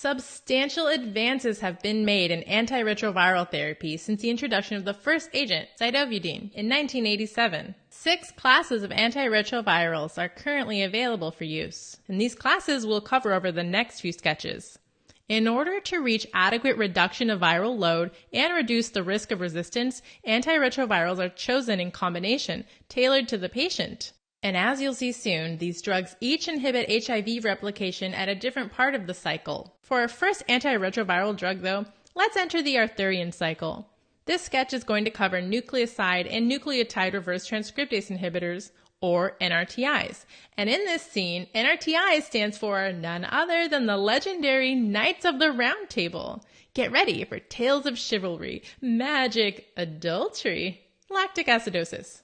Substantial advances have been made in antiretroviral therapy since the introduction of the first agent, zidovudine, in 1987. 6 classes of antiretrovirals are currently available for use, and these classes we'll cover over the next few sketches. In order to reach adequate reduction of viral load and reduce the risk of resistance, antiretrovirals are chosen in combination, tailored to the patient. And as you'll see soon, these drugs each inhibit HIV replication at a different part of the cycle. For our first antiretroviral drug, though, let's enter the Arthurian cycle. This sketch is going to cover nucleoside and nucleotide reverse transcriptase inhibitors, or NRTIs. And in this scene, NRTI stands for none other than the legendary Knights of the Round Table. Get ready for tales of chivalry, magic, adultery, lactic acidosis.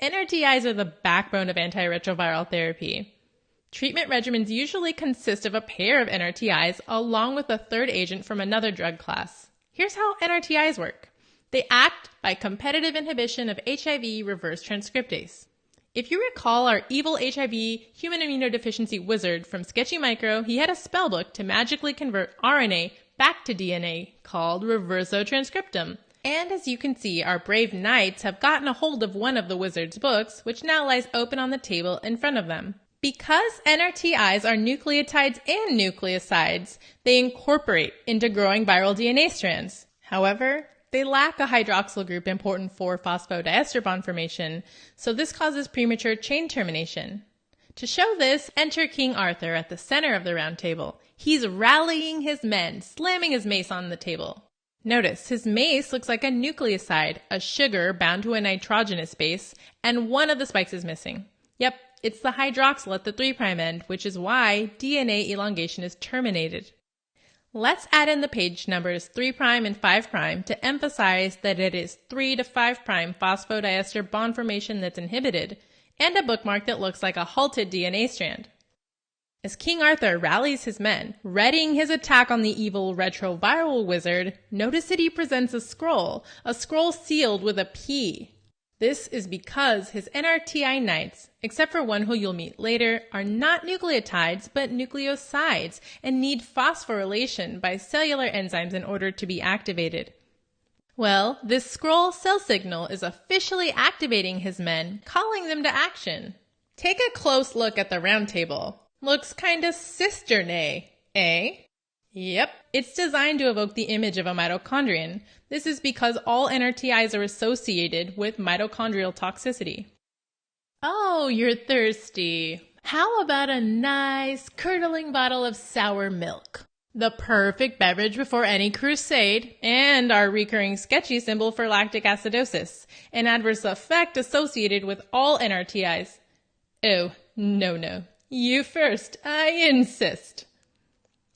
NRTIs are the backbone of antiretroviral therapy. Treatment regimens usually consist of a pair of NRTIs along with a third agent from another drug class. Here's how NRTIs work. They act by competitive inhibition of HIV reverse transcriptase. If you recall our evil HIV human immunodeficiency wizard from Sketchy Micro, he had a spellbook to magically convert RNA back to DNA called reversotranscriptome. And as you can see, our brave knights have gotten a hold of one of the wizard's books, which now lies open on the table in front of them. Because NRTIs are nucleotides and nucleosides, they incorporate into growing viral DNA strands. However, they lack a hydroxyl group important for phosphodiester bond formation, so this causes premature chain termination. To show this, enter King Arthur at the center of the round table. He's rallying his men, slamming his mace on the table. Notice, his mace looks like a nucleoside, a sugar bound to a nitrogenous base, and one of the spikes is missing. Yep, it's the hydroxyl at the 3' end, which is why DNA elongation is terminated. Let's add in the page numbers 3' and 5' to emphasize that it is 3 to 5' phosphodiester bond formation that's inhibited, and a bookmark that looks like a halted DNA strand. As King Arthur rallies his men, readying his attack on the evil retroviral wizard, notice that he presents a scroll sealed with a P. This is because his NRTI knights, except for one who you'll meet later, are not nucleotides but nucleosides and need phosphorylation by cellular enzymes in order to be activated. Well, this scroll cell signal is officially activating his men, calling them to action. Take a close look at the round table. Looks kinda cistern-y, eh? Yep, it's designed to evoke the image of a mitochondrion. This is because all NRTIs are associated with mitochondrial toxicity. Oh, you're thirsty. How about a nice, curdling bottle of sour milk? The perfect beverage before any crusade, and our recurring sketchy symbol for lactic acidosis, an adverse effect associated with all NRTIs. Oh, no. You first, I insist.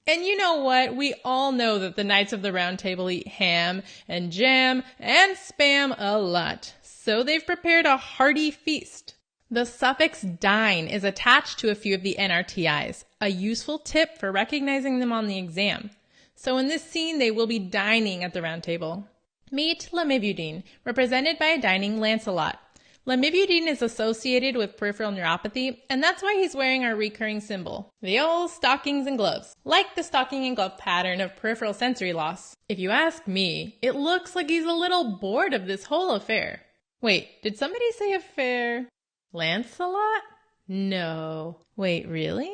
And you know what? We all know that the Knights of the Round Table eat ham and jam and spam a lot, so they've prepared a hearty feast. The suffix "dine" is attached to a few of the NRTIs, a useful tip for recognizing them on the exam. So in this scene, they will be dining at the round table. Meet lamivudine, represented by a dining Lancelot. Lamivudine is associated with peripheral neuropathy, and that's why he's wearing our recurring symbol, the old stockings and gloves, like the stocking and glove pattern of peripheral sensory loss. If you ask me, it looks like he's a little bored of this whole affair. Wait, did somebody say affair? Lancelot? No. Wait, really?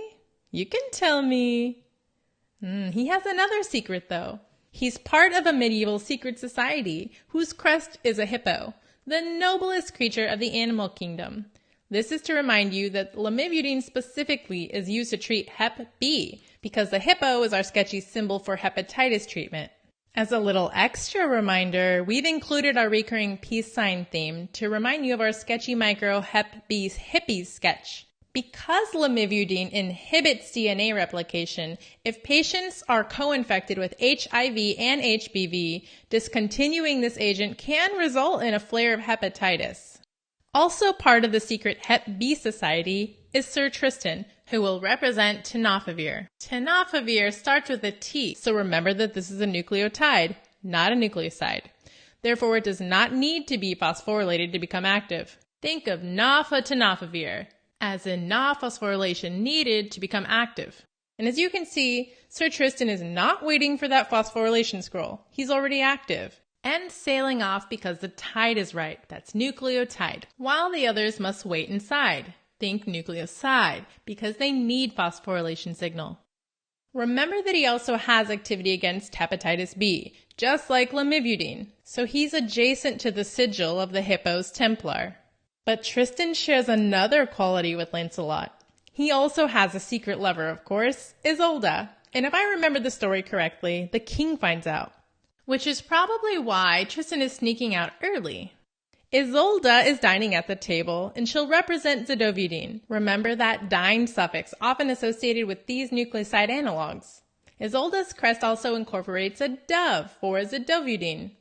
You can tell me. He has another secret, though. He's part of a medieval secret society whose crest is a hippo, the noblest creature of the animal kingdom. This is to remind you that lamivudine specifically is used to treat Hep B, because the hippo is our sketchy symbol for hepatitis treatment. As a little extra reminder, we've included our recurring peace sign theme to remind you of our Sketchy Micro Hep B's Hippies sketch. Because lamivudine inhibits DNA replication, if patients are co-infected with HIV and HBV, discontinuing this agent can result in a flare of hepatitis. Also part of the secret Hep B Society is Sir Tristan, who will represent tenofovir. Tenofovir starts with a T, so remember that this is a nucleotide, not a nucleoside. Therefore, it does not need to be phosphorylated to become active. Think of tenofovir, as in phosphorylation needed to become active. And as you can see, Sir Tristan is not waiting for that phosphorylation scroll. He's already active and sailing off because the tide is right. That's nucleotide. While the others must wait inside. Think nucleoside because they need phosphorylation signal. Remember that he also has activity against hepatitis B, just like lamivudine. So he's adjacent to the sigil of the Hippos Templar. But Tristan shares another quality with Lancelot. He also has a secret lover, of course, Isolde. And if I remember the story correctly, the king finds out. Which is probably why Tristan is sneaking out early. Isolde is dining at the table, and she'll represent zidovudine. Remember that "dine" suffix, often associated with these nucleoside analogs. Isolde's crest also incorporates a dove for zidovudine.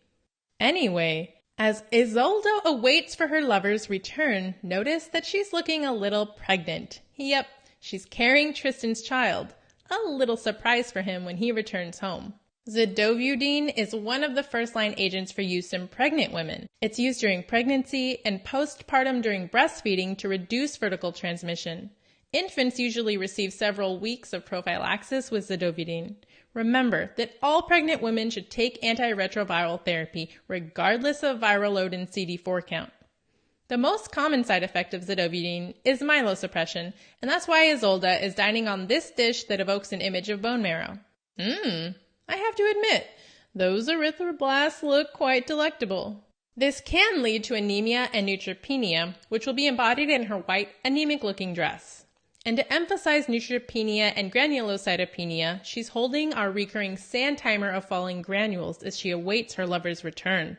Anyway, as Isolde awaits for her lover's return, notice that she's looking a little pregnant. Yep, she's carrying Tristan's child. A little surprise for him when he returns home. Zidovudine is one of the first-line agents for use in pregnant women. It's used during pregnancy and postpartum during breastfeeding to reduce vertical transmission. Infants usually receive several weeks of prophylaxis with zidovudine. Remember that all pregnant women should take antiretroviral therapy regardless of viral load and CD4 count. The most common side effect of zidovudine is myelosuppression, and that's why Isolde is dining on this dish that evokes an image of bone marrow. I have to admit, those erythroblasts look quite delectable. This can lead to anemia and neutropenia, which will be embodied in her white, anemic-looking dress. And to emphasize neutropenia and granulocytopenia, she's holding our recurring sand timer of falling granules as she awaits her lover's return.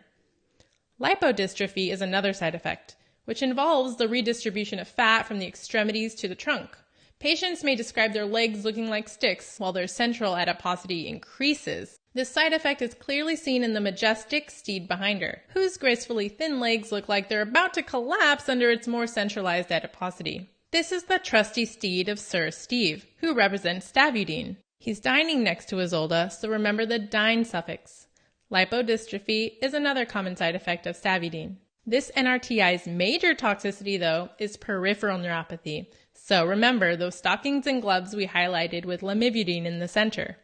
Lipodystrophy is another side effect, which involves the redistribution of fat from the extremities to the trunk. Patients may describe their legs looking like sticks while their central adiposity increases. This side effect is clearly seen in the majestic steed behind her, whose gracefully thin legs look like they're about to collapse under its more centralized adiposity. This is the trusty steed of Sir Steve, who represents stavudine. He's dining next to Isolde, so remember the "dine" suffix. Lipodystrophy is another common side effect of stavudine. This NRTI's major toxicity, though, is peripheral neuropathy. So remember those stockings and gloves we highlighted with lamivudine in the center.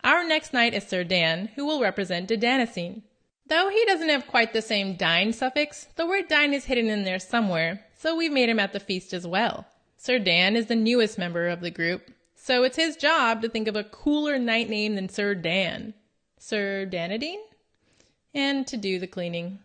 Our next knight is Sir Dan, who will represent didanosine. Though he doesn't have quite the same "dine" suffix, the word "dine" is hidden in there somewhere, so we've made him at the feast as well. Sir Dan is the newest member of the group, so it's his job to think of a cooler knight name than Sir Dan. Sir Danadine? And to do the cleaning.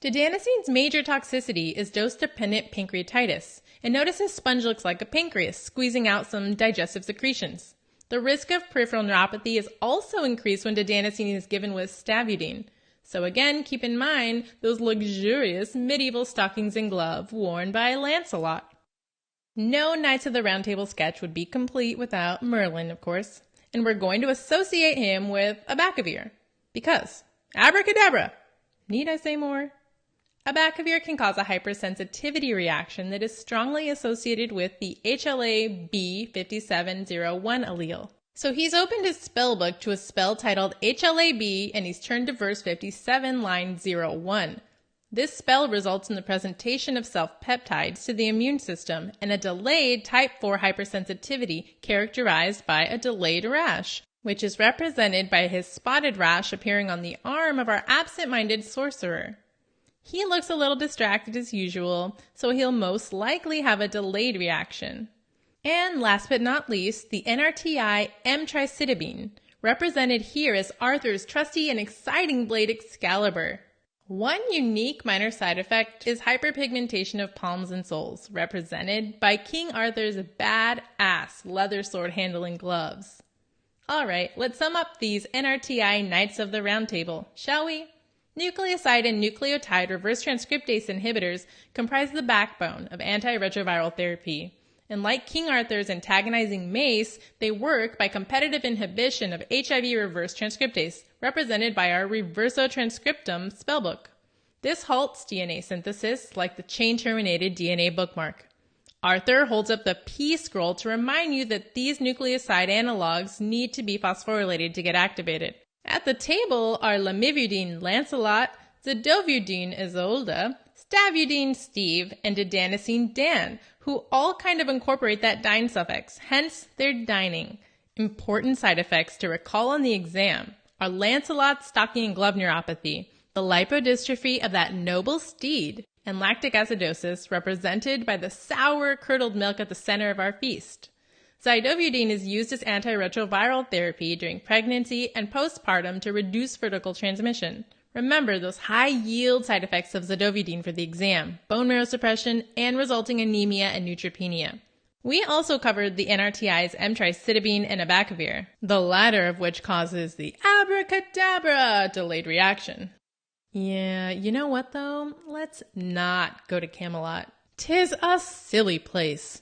Didanosine's major toxicity is dose-dependent pancreatitis, and notice his sponge looks like a pancreas, squeezing out some digestive secretions. The risk of peripheral neuropathy is also increased when didanosine is given with stavudine. So again, keep in mind those luxurious medieval stockings and gloves worn by Lancelot. No Knights of the Round Table sketch would be complete without Merlin, of course, and we're going to associate him with abacavir. Because, abracadabra! Need I say more? Abacavir can cause a hypersensitivity reaction that is strongly associated with the HLA-B5701 allele. So he's opened his spellbook to a spell titled HLA-B, and he's turned to verse 57, line 01. This spell results in the presentation of self-peptides to the immune system and a delayed type 4 hypersensitivity characterized by a delayed rash, which is represented by his spotted rash appearing on the arm of our absent-minded sorcerer. He looks a little distracted as usual, so he'll most likely have a delayed reaction. And last but not least, the NRTI M-tricidabine, represented here as Arthur's trusty and exciting blade Excalibur. One unique minor side effect is hyperpigmentation of palms and soles, represented by King Arthur's bad-ass leather sword-handling gloves. Alright, let's sum up these NRTI Knights of the Round Table, shall we? Nucleoside and nucleotide reverse transcriptase inhibitors comprise the backbone of antiretroviral therapy. And like King Arthur's antagonizing mace, they work by competitive inhibition of HIV reverse transcriptase, represented by our Reversotranscriptum spellbook. This halts DNA synthesis like the chain-terminated DNA bookmark. Arthur holds up the P scroll to remind you that these nucleoside analogs need to be phosphorylated to get activated. At the table are lamivudine Lancelot, zidovudine Isolde, stavudine Steve, and adenosine Dan, who all kind of incorporate that dine suffix, hence their dining. Important side effects to recall on the exam are Lancelot's stocking and glove neuropathy, the lipodystrophy of that noble steed, and lactic acidosis represented by the sour curdled milk at the center of our feast. Zidovudine is used as antiretroviral therapy during pregnancy and postpartum to reduce vertical transmission. Remember those high-yield side effects of zidovudine for the exam, bone marrow suppression, and resulting anemia and neutropenia. We also covered the NRTIs emtricitabine and abacavir, the latter of which causes the abracadabra delayed reaction. Yeah, you know what though? Let's not go to Camelot. 'Tis a silly place.